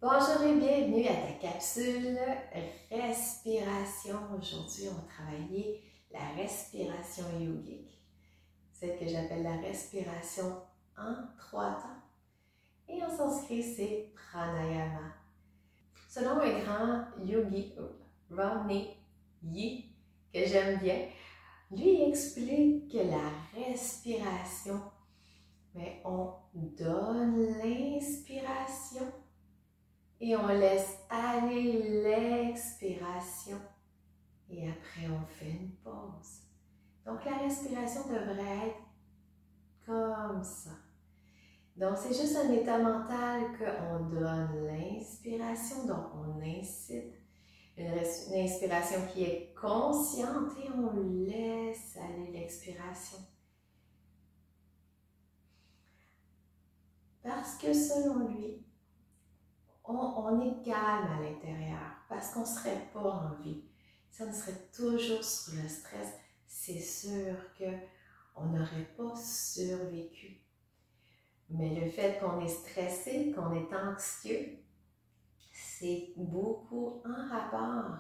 Bonjour et bienvenue à ta capsule respiration. Aujourd'hui, on va travailler la respiration yogique, celle que j'appelle la respiration en 3 temps. Et en sanskrit, c'est pranayama. Selon un grand yogi, Rani Yi, que j'aime bien, lui explique que la respiration, mais on donne l'inspiration et on laisse aller l'expiration. Et après, on fait une pause. Donc, la respiration devrait être comme ça. Donc, c'est juste un état mental qu'on donne l'inspiration. Donc, on incite une inspiration qui est consciente et on laisse aller l'expiration. Parce que selon lui, on est calme à l'intérieur parce qu'on ne serait pas en vie. Si on serait toujours sur le stress, c'est sûr qu'on n'aurait pas survécu. Mais le fait qu'on est stressé, qu'on est anxieux, c'est beaucoup en rapport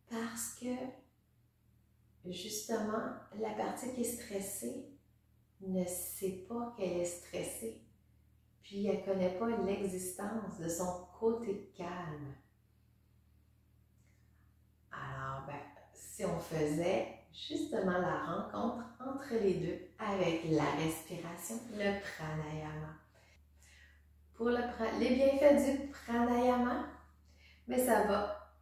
parce que justement, la partie qui est stressée ne sait pas qu'elle est stressée. Puis elle ne connaît pas l'existence de son côté calme. Alors, si on faisait justement la rencontre entre les deux avec la respiration, le pranayama. Pour les bienfaits du pranayama, mais ça va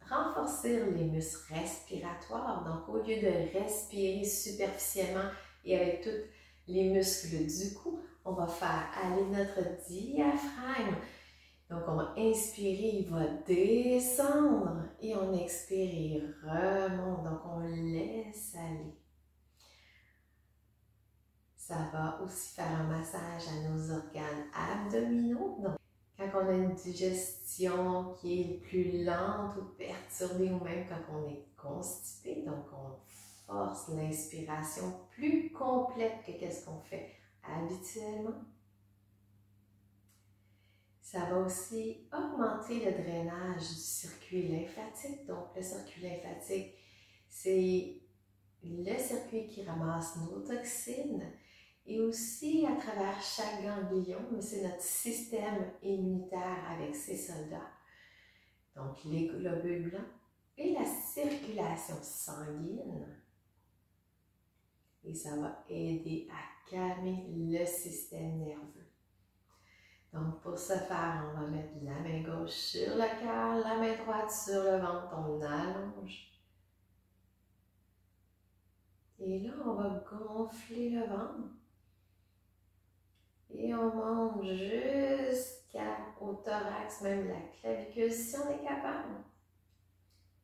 renforcer les muscles respiratoires. Donc, au lieu de respirer superficiellement et avec tous les muscles du cou, on va faire aller notre diaphragme. Donc, on va inspirer, il va descendre et on expire, il remonte. Donc, on laisse aller. Ça va aussi faire un massage à nos organes abdominaux. Donc, quand on a une digestion qui est plus lente ou perturbée ou même quand on est constipé, donc on force l'inspiration plus complète que qu'est-ce qu'on fait habituellement. Ça va aussi augmenter le drainage du circuit lymphatique. Donc, le circuit lymphatique, c'est le circuit qui ramasse nos toxines et aussi à travers chaque ganglion, mais c'est notre système immunitaire avec ses soldats. Donc, les globules blancs et la circulation sanguine. Et ça va aider à calmer le système nerveux. Donc, pour ce faire, on va mettre la main gauche sur le cœur, la main droite sur le ventre, on allonge. Et là, on va gonfler le ventre. Et on monte jusqu'au thorax, même la clavicule, si on est capable.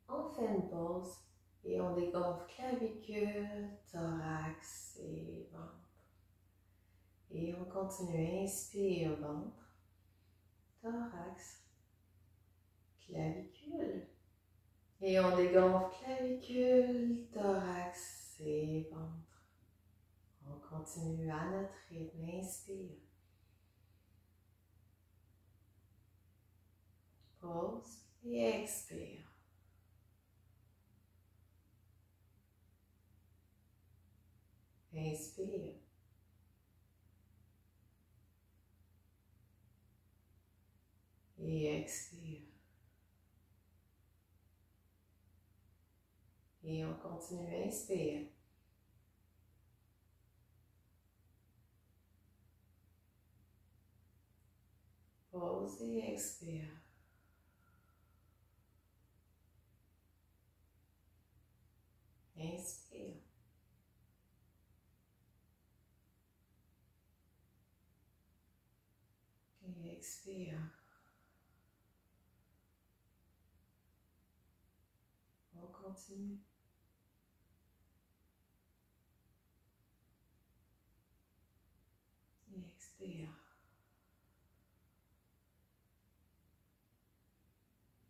On fait une pause et on dégonfle clavicule, thorax et ventre. Et on continue, inspire, ventre, thorax, clavicule. Et on dégonfle clavicule, thorax et ventre. On continue à notre rythme. Inspire. Pause et expire. Inspire. Et expire. Et on continue, inspire. Pause et expire. Inspire. Et expire. On continue. Et expire.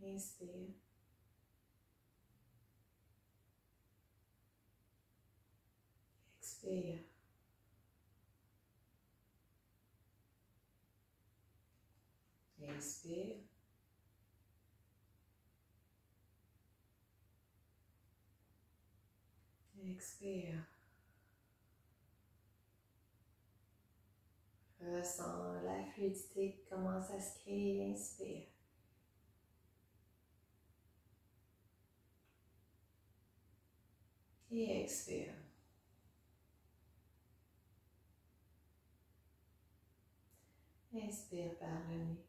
Inspire. Expire. Et Inspire. Expire. Ressens la fluidité qui commence à se créer. Inspire. Et expire. Inspire par le nez.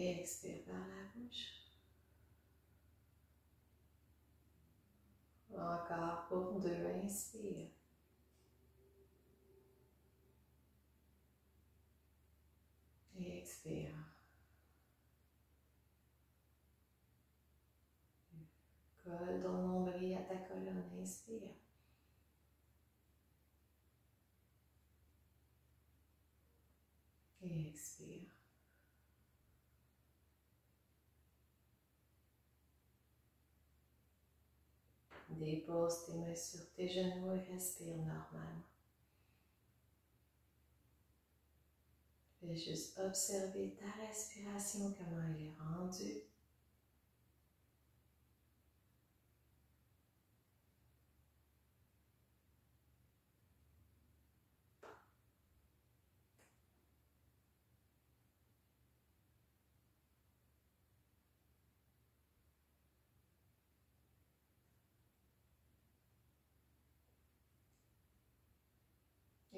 Et expire par la bouche. Encore pour 2, inspire. Et expire. Colle ton nombril à ta colonne, inspire. Et expire. Dépose tes mains sur tes genoux et respire normalement. Fais juste observer ta respiration, comment elle est rendue.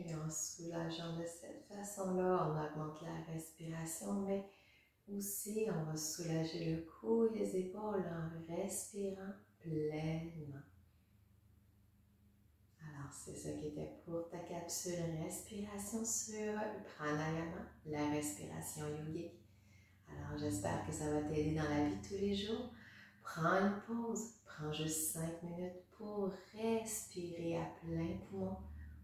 Et en soulageant de cette façon-là, on augmente la respiration, mais aussi on va soulager le cou et les épaules en respirant pleinement. Alors, c'est ça qui était pour ta capsule respiration sur pranayama, la respiration yogique. Alors, j'espère que ça va t'aider dans la vie de tous les jours. Prends une pause, prends juste 5 minutes pour respirer à plein poumon,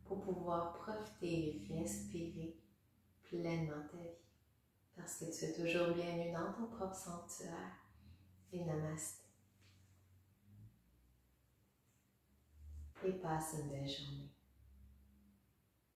pour pouvoir profiter et respirer pleinement ta vie. Parce que tu es toujours bienvenue dans ton propre sanctuaire. Et namasté. Et passe une belle journée.